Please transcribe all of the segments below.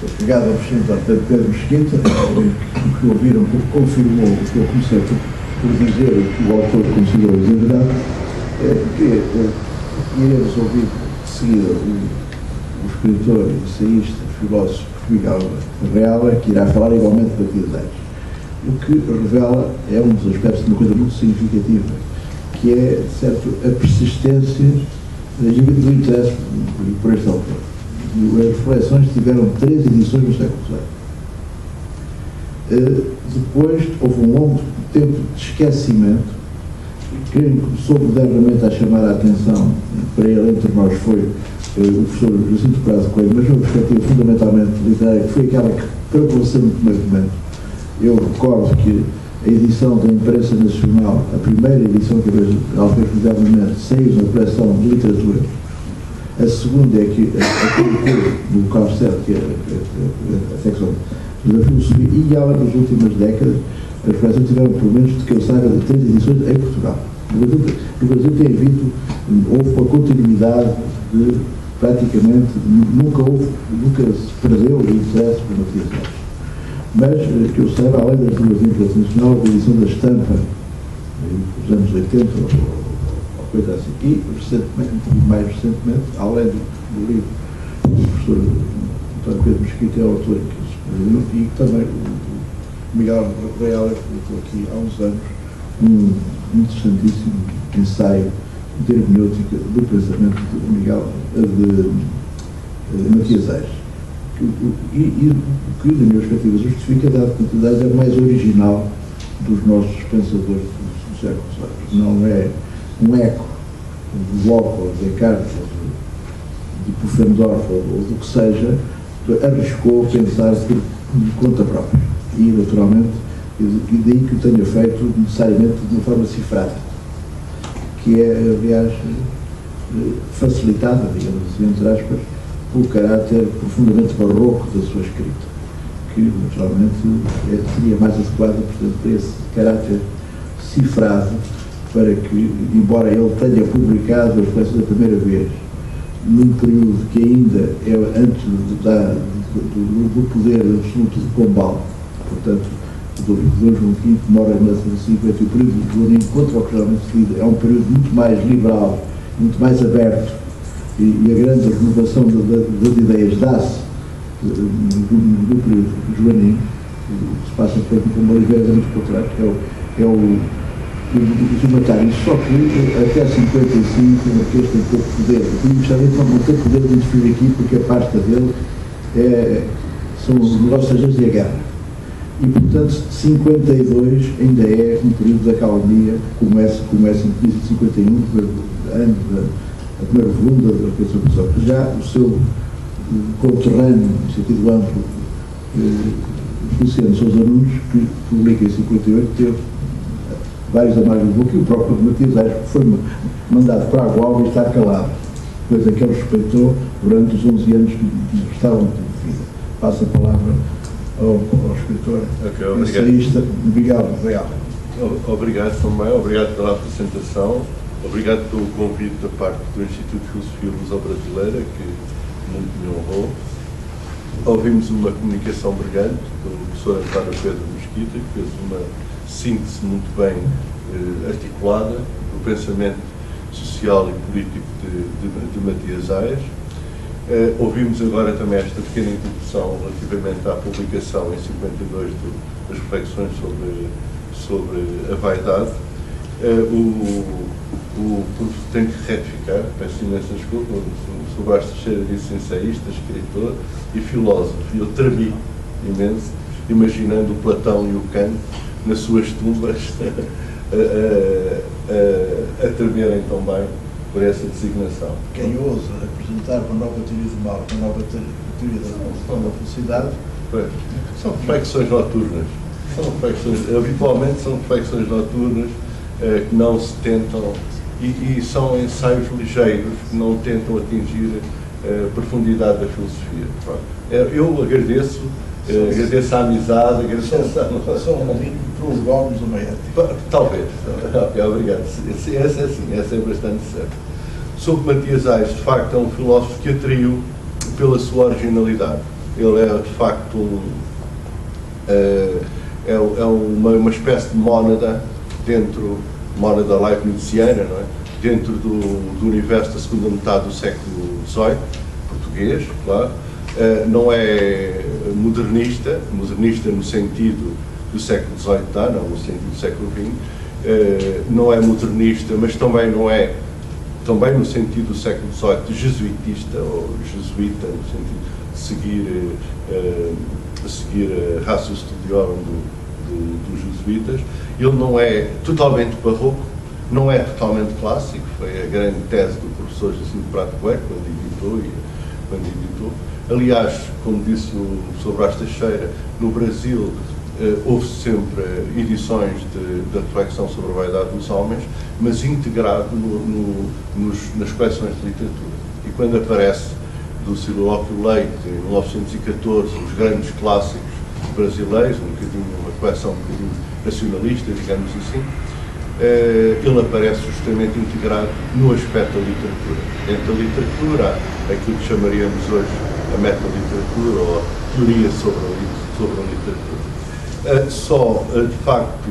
Obrigado ao representante Pedro Mesquita, que ouviram, confirmou o que eu comecei por dizer, o que o autor considerou exagerado, que iremos ouvir de seguida o escritor, ensaísta, filósofo Miguel Reale, que irá falar igualmente de Matias Aires. O que revela é um dos aspectos de uma coisa muito significativa, que é, certo, a persistência do interesse por este autor. As reflexões tiveram 3 edições no século XVIII. Depois houve um longo tempo de esquecimento. Quem começou modernamente a chamar a atenção para ele entre nós foi o professor Jacinto Prado Coelho, mas uma perspectiva fundamentalmente literária, que foi aquela que prevaleceu no primeiro momento. Eu recordo que a edição da imprensa nacional, a primeira edição que ela fez modernamente, saiu na coleção de literatura. A segunda é que do Carlos Serra, que é a secção da filosofia, e ela, nas últimas décadas, as coleções tiveram, pelo menos, de que eu saiba, de 3 edições em Portugal. No Brasil tem havido, houve uma continuidade de, praticamente, nunca se perdeu o interesse por Matias Aires. Mas, que eu saiba, além das 2 internacionais, a edição da Estampa, nos anos 80, ou coisa assim, e mais recentemente, além do livro do professor António Pedro Mesquita, é o autor que se perdeu, e também o Miguel Reale publicou aqui há uns anos um interessantíssimo ensaio de hermenêutica do pensamento de Matias Aires. E o que, na minha perspectiva, justifica, dado que Matias Aires é o mais original dos nossos pensadores do século XVIII. Não é um eco de Locke, ou de Descartes, ou de Pufendorf, ou do que seja, arriscou pensar por conta própria. E, naturalmente, e daí que o tenha feito necessariamente de uma forma cifrada, que é, aliás, facilitada, digamos assim, entre aspas, pelo caráter profundamente barroco da sua escrita, que, naturalmente, seria mais adequado, portanto, para esse caráter cifrado, para que, embora ele tenha publicado as coleções da primeira vez, num período que ainda é antes do poder absoluto de Pombal, portanto, do Dom João V, mora em 1950, e o período de Joanim, contra o que geralmente se diz, é um período muito mais liberal, muito mais aberto, e a grande renovação das ideias dá-se no período de Joanim. O que se passa depois no Pombal é muito contrário, que é o matar isso, só que até 55 o Marquês tem pouco poder. O Ministério não tem poder de interferir aqui, porque a pasta dele são os negócios estrangeiros e a guerra. E, portanto, 52 ainda é um período de acalmia, começa em 51, ano da primeira volume da Revolução Cultural. Já o seu conterrâneo, no sentido amplo, Luciano Sousa Nunes, que publica em 58, teve vários amargos do book, e o próprio Matias Aires foi mandado para a Gualva e está calado, coisa que ele respeitou durante os 11 anos que estavam de vida. Passa a palavra ao escritor, ensaísta Miguel Reale. Obrigado também, obrigado pela apresentação, obrigado pelo convite da parte do Instituto de Filosofia Luso-Brasileira, que muito me honrou. Ouvimos uma comunicação brilhante do professor António Pedro Mesquita, que fez uma síntese muito bem articulada do pensamento social e político de Matias Aires. Ouvimos agora também esta pequena introdução relativamente à publicação em 52 das reflexões sobre a vaidade. Tenho que retificar, peço imensa desculpa, o Sr. Bastos Teixeira disse ensaísta, escritor e filósofo. Eu tremi imenso, imaginando o Platão e o Kant nas suas tumbas a tremerem tão bem por essa designação. Quem ousa apresentar uma nova teoria do mal, uma nova teoria da felicidade, são reflexões noturnas. Habitualmente são reflexões noturnas que não se tentam, e são ensaios ligeiros que não tentam atingir a profundidade da filosofia. Eu agradeço a amizade, agradeço a... São um livro para os Gomes uma ética. Talvez. Ok, obrigado. Essa é bastante certa. Sobre Matias Aires, de facto, é um filósofo que atraiu pela sua originalidade. ele é de facto uma espécie de mónada mónada leibniziana, não é? Dentro do universo da segunda metade do século XVIII, português, claro. Não é modernista no sentido do século XVIII, não no sentido do século XX. Não é modernista, mas também não é, também no sentido do século XVIII, jesuitista ou jesuíta, no sentido de seguir a ratio studiorum dos jesuítas. Ele não é totalmente barroco, não é totalmente clássico, foi a grande tese do professor Jacinto Prado Coelho quando editou. Aliás, como disse o professor Brás Teixeira, no Brasil houve sempre edições da reflexão sobre a vaidade dos homens, mas integrado nas coleções de literatura. E quando aparece do Cirlóquio Leite, em 1914, os grandes clássicos brasileiros, uma coleção um bocadinho nacionalista, digamos assim, ele aparece justamente integrado no aspecto da literatura. Dentro da literatura, aquilo que chamaríamos hoje a metaliteratura ou a teoria sobre a literatura. De facto,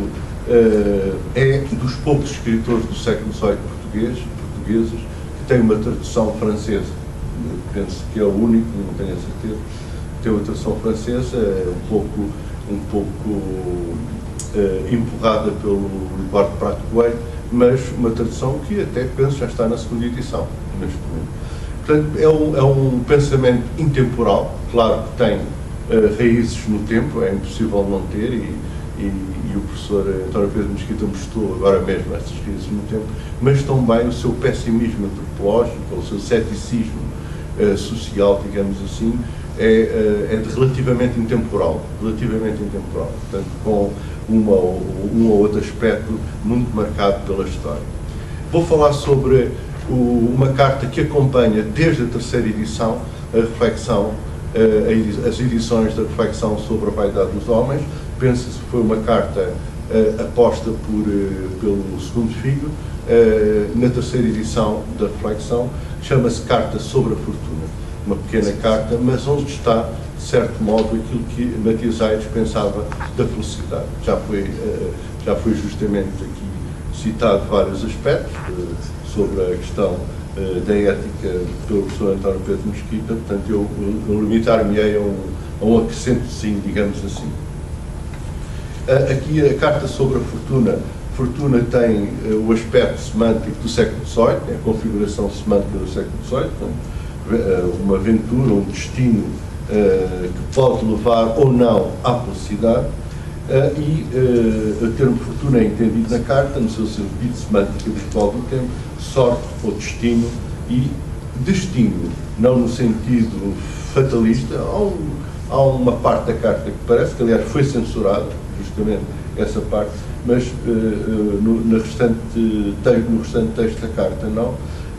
é dos poucos escritores do século XVIII portugueses que tem uma tradução francesa. Penso que é o único, não tenho a certeza, que tem uma tradução francesa, um pouco empurrada pelo Eduardo Prado Coelho, mas uma tradução que até penso já está na segunda edição, neste momento. Portanto, é um pensamento intemporal, claro que tem raízes no tempo, é impossível não ter, e o professor António Pedro Mesquita mostrou agora mesmo essas raízes no tempo, mas também o seu pessimismo antropológico, o seu ceticismo social, digamos assim, é relativamente intemporal, portanto, com um ou outro aspecto muito marcado pela história. Vou falar sobre uma carta que acompanha desde a terceira edição a reflexão, as edições da reflexão sobre a vaidade dos homens. Pensa-se que foi uma carta aposta pelo segundo filho, na terceira edição da reflexão, chama-se Carta sobre a Fortuna. Uma pequena carta, mas onde está, de certo modo, aquilo que Matias Aires pensava da felicidade. Já foi justamente aqui citado vários aspectos sobre a questão da ética pelo professor António Pedro Mesquita, portanto eu limitar-me-ei a um acrescentozinho, digamos assim. Aqui a carta sobre a fortuna. Fortuna tem o aspecto semântico do século XVIII, a configuração semântica do século XVIII, uma aventura, um destino que pode levar ou não à felicidade, o termo fortuna é entendido na carta, no seu sentido semântico habitual do tempo, sorte ou destino, e destino, não no sentido fatalista. Há uma parte da carta que parece que, aliás, foi censurada, justamente essa parte, mas no restante texto da carta não.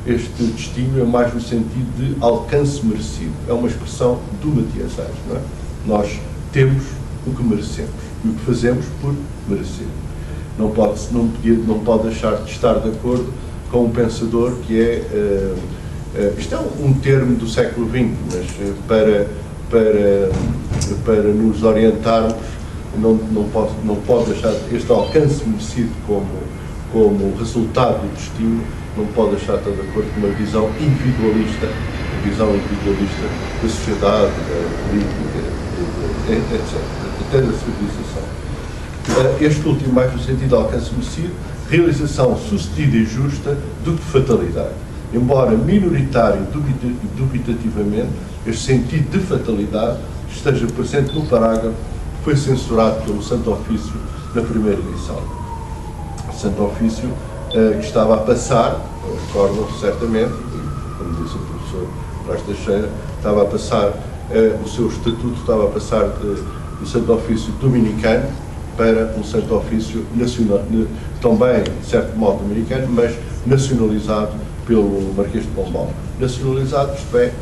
Este destino é mais no sentido de alcance merecido. É uma expressão do Matias Aires, não é? Nós temos o que merecemos e o que fazemos por merecer. Não pode deixar de estar de acordo com um pensador que isto é um termo do século XX, mas para nos orientarmos, não pode deixar este alcance merecido como resultado do destino, não pode deixar de estar de acordo com uma visão individualista da sociedade, da política, etc., até da civilização. Este último mais no sentido de alcance merecido, realização sucedida e justa do que fatalidade. Embora minoritário e dubitativamente, este sentido de fatalidade esteja presente no parágrafo que foi censurado pelo Santo Ofício na primeira edição. O Santo Ofício que estava a passar, recordam-se certamente, como disse o professor Brás Teixeira, estava a passar, o seu estatuto estava a passar do Santo Ofício dominicano para um Santo Ofício nacional, também, de certo modo, dominicano, mas nacionalizado pelo Marquês de Pombal. Nacionalizado, isto é,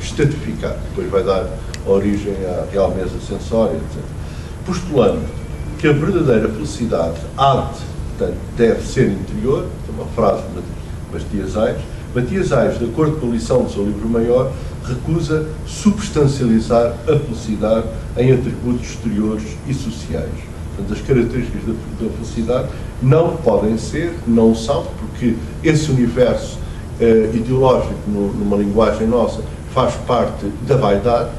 estatificado, depois vai dar origem à Real Mesa Censória, etc. Postulando que a verdadeira felicidade portanto, deve ser interior, é uma frase de Matias Aires. Matias Aires, de acordo com a lição do seu livro maior, recusa substancializar a felicidade em atributos exteriores e sociais. Portanto, as características da felicidade não podem ser, não são, porque esse universo ideológico, numa linguagem nossa, faz parte da vaidade.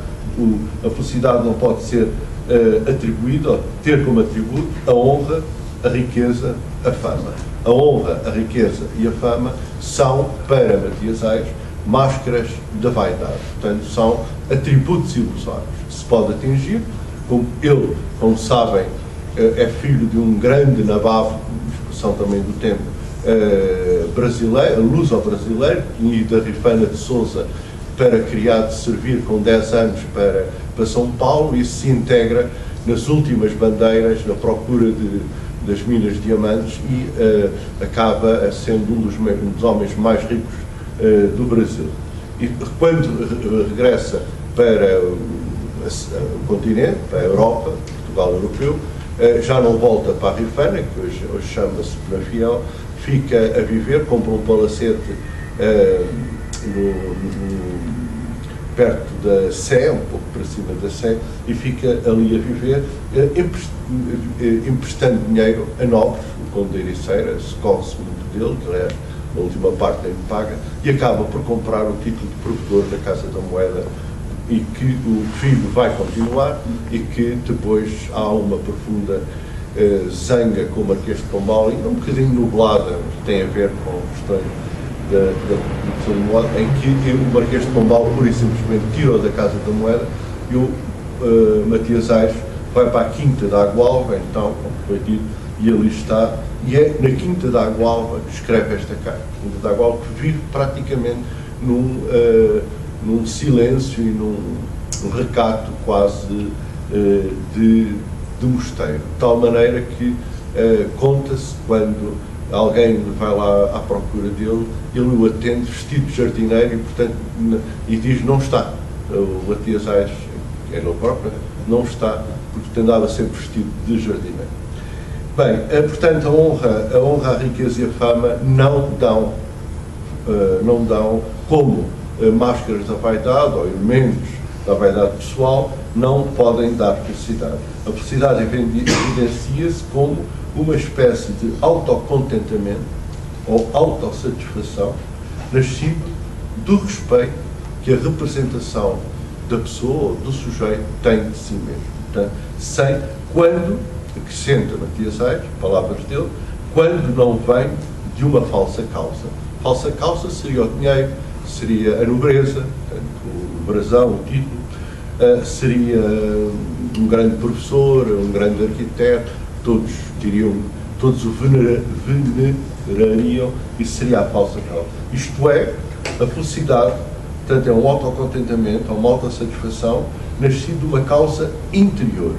A felicidade não pode ser atribuída, ou ter como atributo a honra, a riqueza, a fama. A honra, a riqueza e a fama são, para Matias Aires, máscaras da vaidade. Portanto, são atributos ilusórios. Se pode atingir, como ele, como sabem, é filho de um grande nababo, expressão também do tempo, brasileiro, luso-brasileiro, e da Rifana de Sousa, para criar de servir com 10 anos para São Paulo, e se integra nas últimas bandeiras na procura das minas de diamantes e acaba sendo um dos homens mais ricos do Brasil. E quando regressa para o continente, para a Europa, Portugal europeu, já não volta para a Rifana, que hoje chama-se Penafiel, fica a viver, compra um palacete perto da Sé, um pouco para cima da Sé, e fica ali a viver, emprestando dinheiro a nobres. O Conde de Ericeira socorre-se muito dele, de resto, na última parte nem paga, e acaba por comprar o título de provedor da Casa da Moeda, e que o filho vai continuar, e que depois há uma profunda zanga com o Marquês de Pombal, e um bocadinho nublada, tem a ver com questões da produção de moeda, em que o Marquês de Pombal pura e simplesmente tira-o da Casa da Moeda, e o Matias Aires vai para a Quinta da Agualva, então, como foi dito, e ali está, e é na Quinta da Agualva que escreve esta carta. Quinta da Agualva, que vive praticamente num silêncio e num recato quase de mosteiro, de tal maneira que conta-se, quando alguém vai lá à procura dele, ele o atende vestido de jardineiro, e portanto e diz: não está. O Matias Aires, que é ele próprio, não está, porque andava sempre vestido de jardineiro. Bem, portanto, a honra, a riqueza e a fama não dão como máscaras da vaidade, ou elementos da vaidade pessoal, não podem dar felicidade. A felicidade evidencia-se como uma espécie de autocontentamento ou autossatisfação nascido do respeito que a representação da pessoa ou do sujeito tem de si mesmo. Portanto, quando, acrescenta Matias Aires, palavras dele, quando não vem de uma falsa causa. Falsa causa seria o dinheiro, seria a nobreza, portanto, o brasão, o título, seria um grande professor, um grande arquiteto, todos o venerariam, e seria a falsa causa. Isto é, a felicidade, portanto, é um autocontentamento, é uma autossatisfação, nascido de uma causa interior.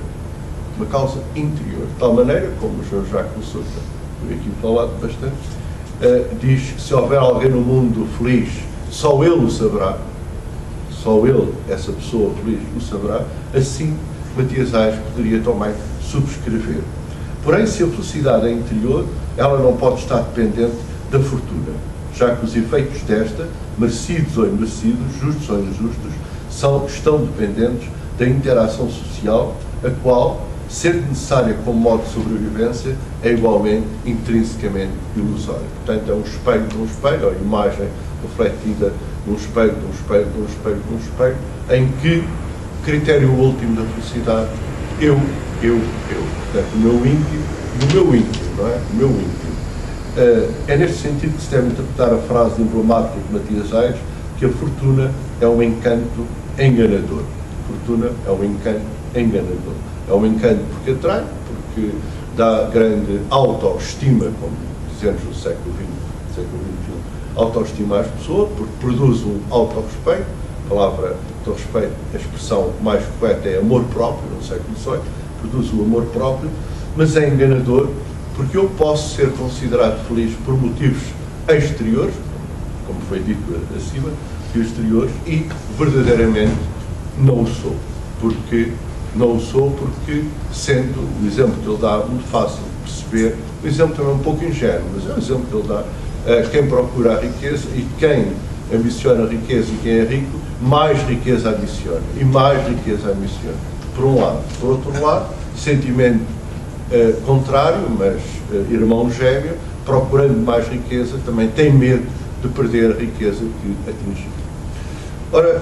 Uma causa interior. De tal maneira, como o João Jacques Rousseau, foi aqui falado bastante, diz que se houver alguém no mundo feliz, só ele o saberá, só ele, essa pessoa feliz, o saberá. Assim, Matias Aires poderia também subscrever. Porém, se a felicidade é interior, ela não pode estar dependente da fortuna, já que os efeitos desta, merecidos ou imerecidos, justos ou injustos, estão dependentes da interação social, a qual, sendo necessária como modo de sobrevivência, é igualmente intrinsecamente ilusória. Portanto, é um espelho de um espelho, ou imagem refletida num espelho, de um espelho, de um espelho, de um espelho, em que critério último da felicidade, eu. Portanto, o meu íntimo, do meu íntimo, não é? O meu íntimo. É neste sentido que se deve interpretar a frase emblemática de Matias Aires, que a fortuna é um encanto enganador. A fortuna é um encanto enganador. É um encanto porque atrai, porque dá grande autoestima, como dizemos no século XX, século XXI, autoestima às pessoas, porque produz um autorrespeito. A palavra autorrespeito, a expressão mais correta é amor próprio, no século XVIII, produz o amor próprio, mas é enganador, porque eu posso ser considerado feliz por motivos exteriores, como foi dito acima, exteriores, e verdadeiramente não o sou. Não o sou porque, sendo o exemplo que ele dá muito fácil de perceber, o exemplo também é um pouco ingênuo, mas é o exemplo que ele dá, quem procura a riqueza e quem ambiciona a riqueza e quem é rico mais riqueza adiciona, e mais riqueza adiciona, por um lado. Por outro lado, sentimento contrário, mas irmão gêmeo, procurando mais riqueza, também tem medo de perder a riqueza que atingiu. Ora,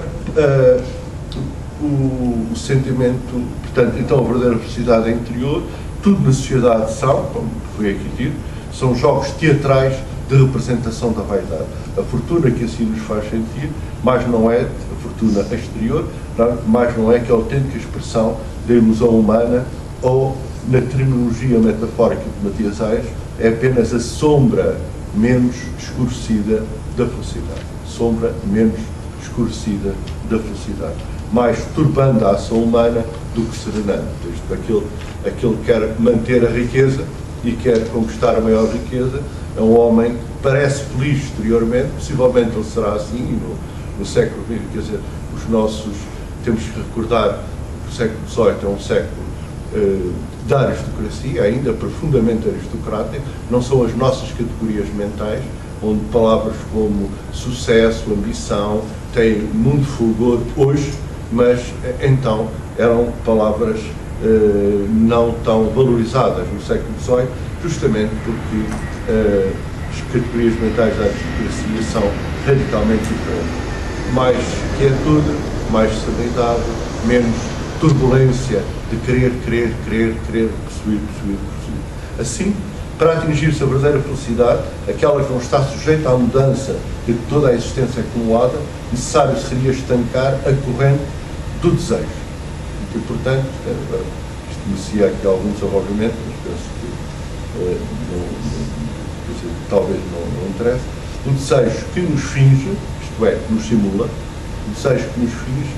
o sentimento, portanto, então a verdadeira felicidade é interior, tudo na sociedade são, como foi aqui dito, são jogos teatrais de representação da vaidade. A fortuna que assim nos faz sentir, mais não é a fortuna exterior, mais não é que a autêntica expressão da ilusão humana, ou, na terminologia metafórica de Matias Aires, é apenas a sombra menos escurecida da felicidade. Sombra menos escurecida da felicidade. Mais turbando a ação humana do que serenando. Isto, aquele que quer manter a riqueza e quer conquistar a maior riqueza, é um homem que parece feliz exteriormente, possivelmente ele será assim no século XX, quer dizer, temos que recordar que o século XVIII é um século da aristocracia, ainda profundamente aristocrática, não são as nossas categorias mentais, onde palavras como sucesso, ambição, têm muito fulgor hoje, mas então eram palavras não tão valorizadas no século XVIII, justamente porque as categorias mentais da aristocracia são radicalmente diferentes. Mais quietude, mais serenidade, menos turbulência de querer, possuir. Assim, para atingir-se a verdadeira felicidade, aquela que não está sujeita à mudança de toda a existência acumulada, necessário seria estancar a corrente do desejo. E, portanto, isto merecia aqui algum desenvolvimento, mas penso que talvez não interesse. O desejo que nos finge, isto é, nos simula, o desejo que nos finge,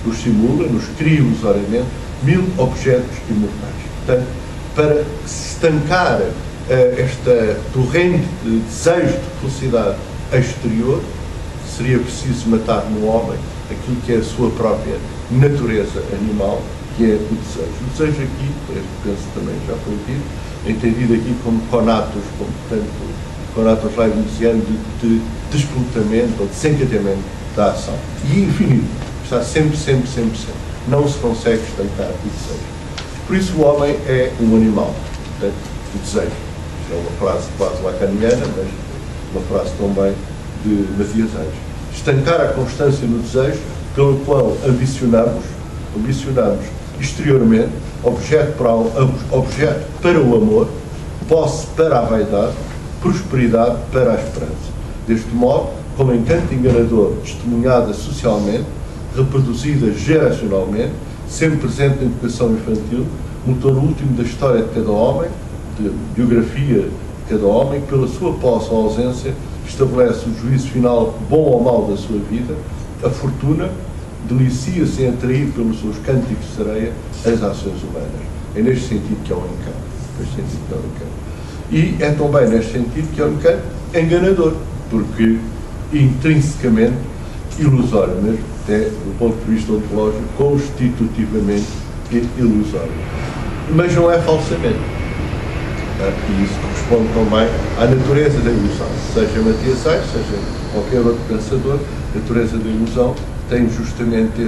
nos simula, nos cria ilusoriamente 1000 objetos imortais. Portanto, para se estancar esta torrente de desejo de felicidade exterior, seria preciso matar no homem aquilo que é a sua própria natureza animal, que é o desejo. O desejo aqui, penso também já foi dito, é entendido aqui como conatos, como, portanto, conatos leibniziano de despolutamento ou desencadeamento da ação. E infinito, está sempre. Não se consegue estancar o desejo. Por isso o homem é um animal, portanto, o desejo. É uma frase quase lacaniana, mas uma frase também de Matias Aires. Estancar a constância no desejo, pelo qual ambicionamos exteriormente, objeto para o amor, posse para a vaidade, prosperidade para a esperança. Deste modo, como encanto enganador, testemunhada socialmente, reproduzida geracionalmente, sempre presente na educação infantil, motor último da história de cada homem, de biografia de cada homem, que pela sua posse ou ausência estabelece o juízo final, bom ou mau, da sua vida. A fortuna delicia-se em atrair pelos seus cânticos de sereia as ações humanas. É neste sentido que é um encanto. E é também neste sentido que é um encanto enganador, porque intrinsecamente ilusório, mesmo até do ponto de vista ontológico, constitutivamente ilusório. Mas não é falsamente. E isso corresponde também à natureza da ilusão. Seja Matias Aires, seja qualquer outro pensador, a natureza da ilusão tem justamente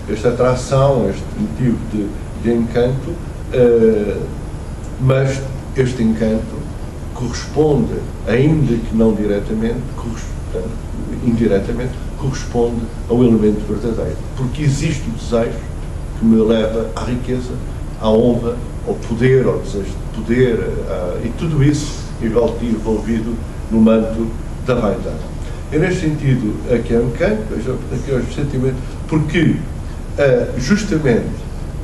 esta atração, este motivo de encanto, mas este encanto corresponde, ainda que não diretamente, indiretamente, corresponde ao elemento verdadeiro. Porque existe o desejo que me leva à riqueza, à honra, ao poder, ao desejo de poder, e tudo isso envolvido no manto da vaidade. É neste sentido que é um encanto, aqui é o sentimento, porque justamente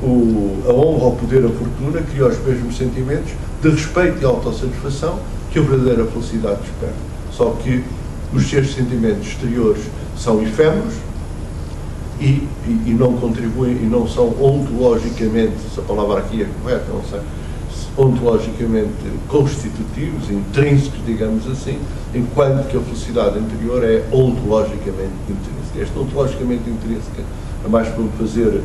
a honra, o poder, a fortuna cria os mesmos sentimentos de respeito e autossatisfação que a verdadeira felicidade desperta. Só que os seus sentimentos exteriores são efêmeros e não contribuem e não são ontologicamente, se a palavra aqui é correta, não sei, ontologicamente constitutivos, intrínsecos, digamos assim, enquanto que a felicidade interior é ontologicamente intrínseca. Esta ontologicamente intrínseca é mais para me fazer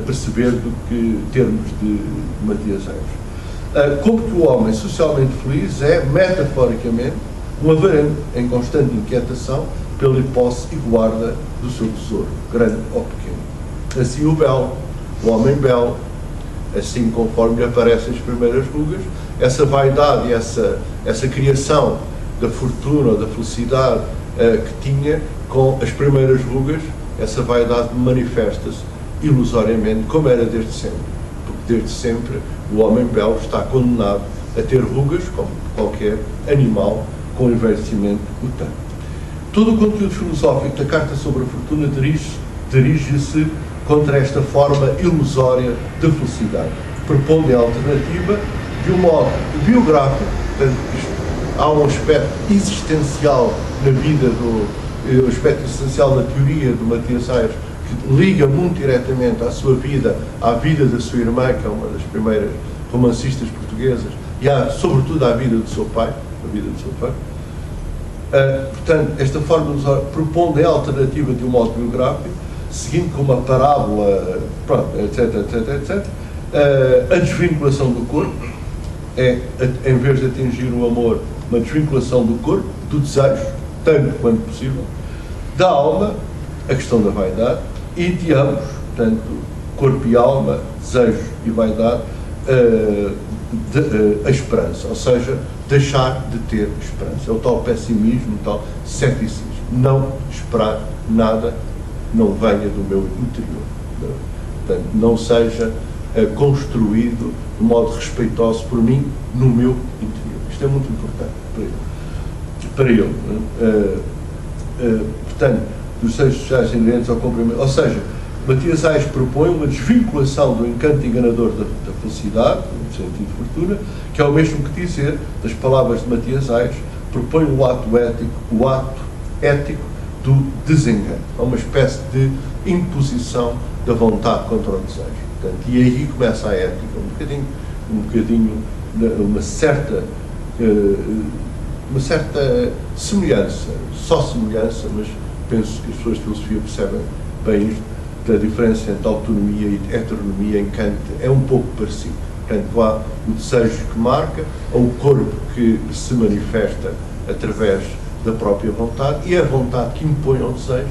perceber do que termos de Matias Aires. Como que o homem socialmente feliz é, metaforicamente, um avarengo em constante inquietação pela posse e guarda do seu tesouro, grande ou pequeno. Assim o belo, o homem belo, assim conforme lhe aparecem as primeiras rugas, essa vaidade e essa criação da fortuna ou da felicidade que tinha com as primeiras rugas, essa vaidade manifesta-se ilusoriamente, como era desde sempre. Porque desde sempre o homem belo está condenado a ter rugas, como qualquer animal com envelhecimento o tem. Todo o conteúdo filosófico da Carta sobre a Fortuna dirige-se contra esta forma ilusória de felicidade, propondo a alternativa de um modo biográfico. Portanto, há um aspecto existencial na vida um aspecto essencial na teoria do Matias Aires, que liga muito diretamente à sua vida, à vida da sua irmã, que é uma das primeiras romancistas portuguesas, e sobretudo à vida do seu pai, portanto, esta forma propõe a alternativa de um modo biográfico, seguindo com uma parábola, pronto, etc. A desvinculação do corpo é, em vez de atingir o amor, uma desvinculação do corpo, do desejo, tanto quanto possível, da alma, a questão da vaidade, e de ambos, portanto, corpo e alma, desejo e vaidade, a esperança, ou seja, deixar de ter esperança. É o tal pessimismo, o tal ceticismo. Não esperar nada não venha do meu interior. Portanto, não seja construído de modo respeitoso por mim no meu interior. Isto é muito importante para ele. Portanto, dos desejos sociais inerentes ao cumprimento. Ou seja, Matias Aires propõe uma desvinculação do encanto enganador da felicidade, no sentido de fortuna, que é o mesmo que dizer, das palavras de Matias Aires, propõe o ato ético do desengano. É uma espécie de imposição da vontade contra o desejo. Portanto, e aí começa a ética, uma certa semelhança, só semelhança, mas penso que as pessoas de filosofia percebem bem isto, da diferença entre autonomia e heteronomia em Kant é um pouco parecido. Portanto, há o desejo que marca, há o corpo que se manifesta através da própria vontade e a vontade que impõe ao desejo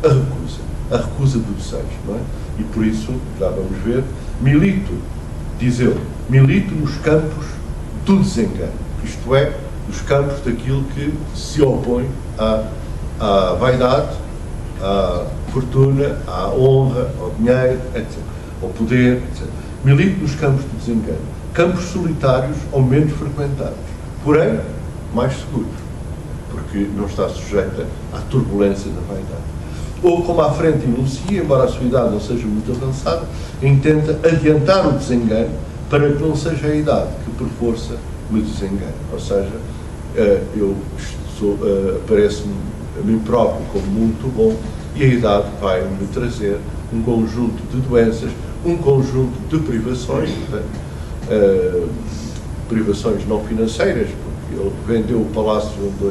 a recusa do desejo, não é? E por isso, já vamos ver, diz ele, milito nos campos do desengano, isto é, nos campos daquilo que se opõe à vaidade, à fortuna, à honra, ao dinheiro, etc., ao poder, etc. Milito nos campos do desengano, campos solitários ou menos frequentados, porém mais seguros, porque não está sujeita à turbulência da vaidade. Ou, como à frente enuncia, embora a sua idade não seja muito avançada, intenta adiantar o desengano para que não seja a idade que por força me desengane. Ou seja, eu apareço-me a mim próprio como muito bom e a idade vai-me trazer um conjunto de doenças, um conjunto de privações, privações não financeiras, porque ele vendeu o palácio onde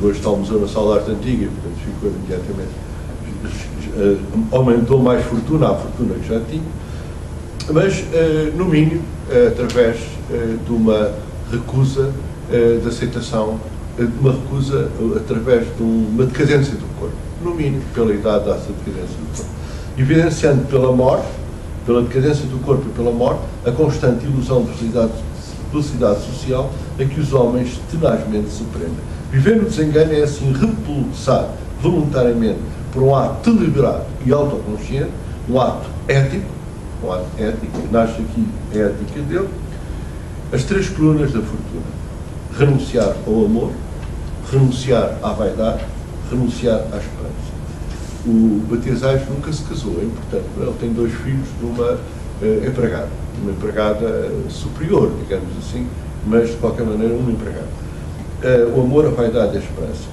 hoje está o Museu Nacional de Arte Antiga, e portanto ficou imediatamente, aumentou mais fortuna, a fortuna que já tinha, mas no mínimo através de uma recusa de aceitação, de uma recusa através de uma decadência do corpo, no mínimo pela idade dessa decadência do corpo, evidenciando pela morte, pela decadência do corpo e pela morte, a constante ilusão de felicidade social a que os homens tenazmente se prendem. Viver no desengano é assim repulsar voluntariamente por um ato deliberado e autoconsciente, um ato ético, que nasce aqui a ética dele, as três colunas da fortuna: renunciar ao amor, renunciar à vaidade, renunciar à esperança. O Matias Aires nunca se casou, é importante, ele tem 2 filhos de uma empregada superior, digamos assim, mas de qualquer maneira uma empregada. O amor, a vaidade e a esperança.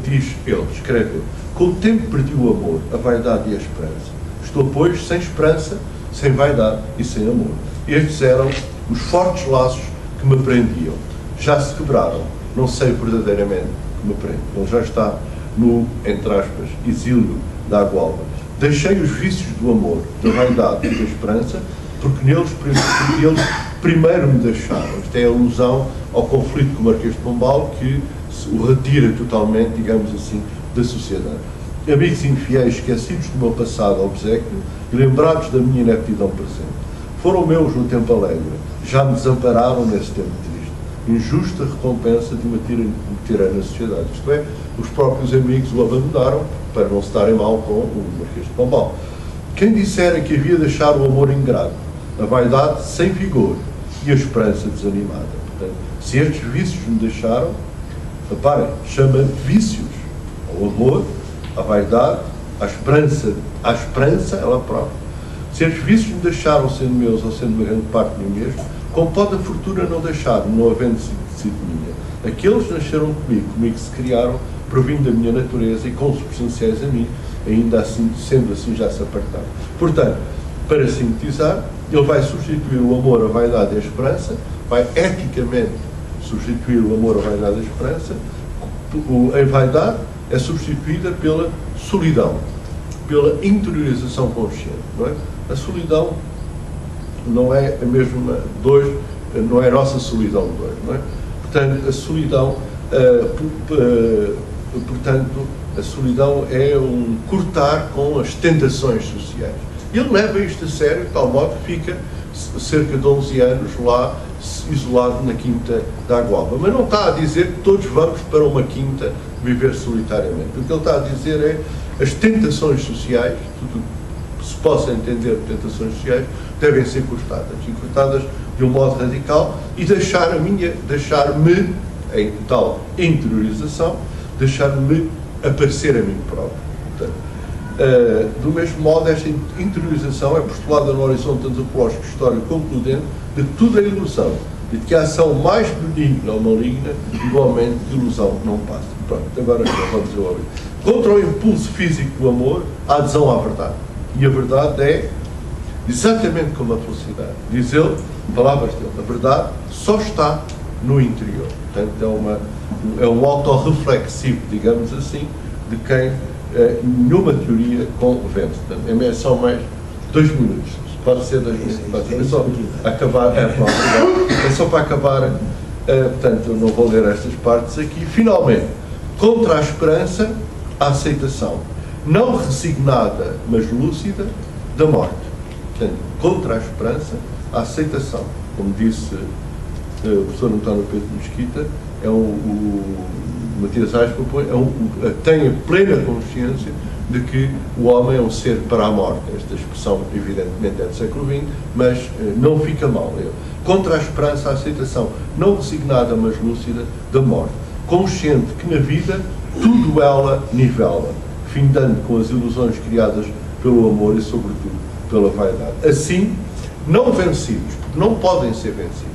Diz ele, escreve ele, com o tempo perdi o amor, a vaidade e a esperança. Estou, pois, sem esperança, sem vaidade e sem amor. Estes eram os fortes laços que me prendiam. Já se quebraram, não sei verdadeiramente que me prende. Ele já está no, entre aspas, exílio da água-alva. Deixei os vícios do amor, da vaidade e da esperança, porque eles primeiro me deixaram. Isto é a alusão ao conflito com o Marquês de Pombal, que o retira totalmente, digamos assim, da sociedade. Amigos infiéis, esquecidos do meu passado obséquio e lembrados da minha ineptidão presente. Foram meus no tempo alegre, já me desampararam nesse tempo triste. Injusta recompensa de uma tirana sociedade. Isto é, os próprios amigos o abandonaram para não se darem mal com o Marquês de Pombal. Quem dissera que havia de deixar o amor ingrato, a vaidade sem vigor e a esperança desanimada. Portanto, se estes vícios me deixaram, reparem, chama de vícios ao amor, à vaidade, à esperança ela própria. Se estes vícios me deixaram, sendo meus ou sendo uma grande parte de mim mesmo, como pode a fortuna não deixar, não havendo sido minha? Aqueles nasceram comigo se criaram, provindo da minha natureza e consubstanciais a mim, ainda assim, sendo assim, já se apartaram. Portanto, para sintetizar, ele vai substituir o amor, a vaidade e a esperança, vai eticamente substituir o amor, a vaidade e a esperança. A vaidade é substituída pela solidão, pela interiorização consciente, não é? A solidão não é a mesma não é a nossa solidão dois, não é? Portanto, a solidão, a solidão é um cortar com as tentações sociais. Ele leva isto a sério, de tal modo que fica cerca de 11 anos lá, isolado na quinta da Agualva. Mas não está a dizer que todos vamos para uma quinta viver solitariamente. O que ele está a dizer é as tentações sociais, tudo que se possa entender por tentações sociais, devem ser cortadas. E cortadas de um modo radical e deixar-me, em tal interiorização, deixar-me aparecer a mim próprio. Portanto, do mesmo modo, esta interiorização é postulada no horizonte antropológico histórico concludente de que tudo é ilusão, de que a ação mais benigna ou maligna, igualmente, de ilusão não passa. Pronto, agora vamos ouvir. Contra o impulso físico do amor, a adesão à verdade. E a verdade é exatamente como a felicidade. Diz ele, palavras dele, a verdade só está no interior. Portanto, é um autorreflexivo, digamos assim, de quem nenhuma teoria convence. Portanto, são mais 2 minutos. Pode ser 2 minutos. É só acabar. É só para acabar. Portanto, eu não vou ler estas partes aqui. Finalmente, contra a esperança, a aceitação. Não resignada, mas lúcida, da morte. Portanto, contra a esperança, a aceitação. Como disse o professor António Pedro Mesquita, o Matias Reis propõe, tem a plena consciência de que o homem é um ser para a morte. Esta expressão, evidentemente, é do século XX, mas não fica mal. Contra a esperança, a aceitação, não resignada, mas lúcida, da morte. Consciente que na vida tudo ela nivela, findando com as ilusões criadas pelo amor e, sobretudo, pela vaidade. Assim, não vencidos, porque não podem ser vencidos,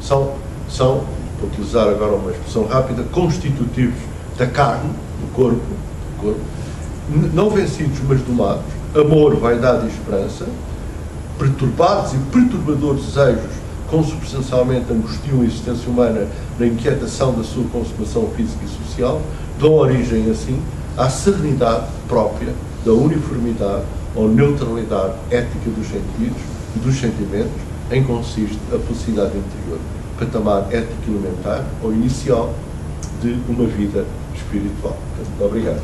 são, para utilizar agora uma expressão rápida, constitutivos da carne, do corpo, não vencidos, mas domados, amor, vaidade e esperança, perturbados e perturbadores desejos, consubstancialmente angustiam a existência humana na inquietação da sua consumação física e social, dão origem, assim, à serenidade própria da uniformidade ou neutralidade ética dos sentidos e dos sentimentos, em que consiste a felicidade interior, patamar ético elementar ou inicial de uma vida espiritual. Muito obrigado.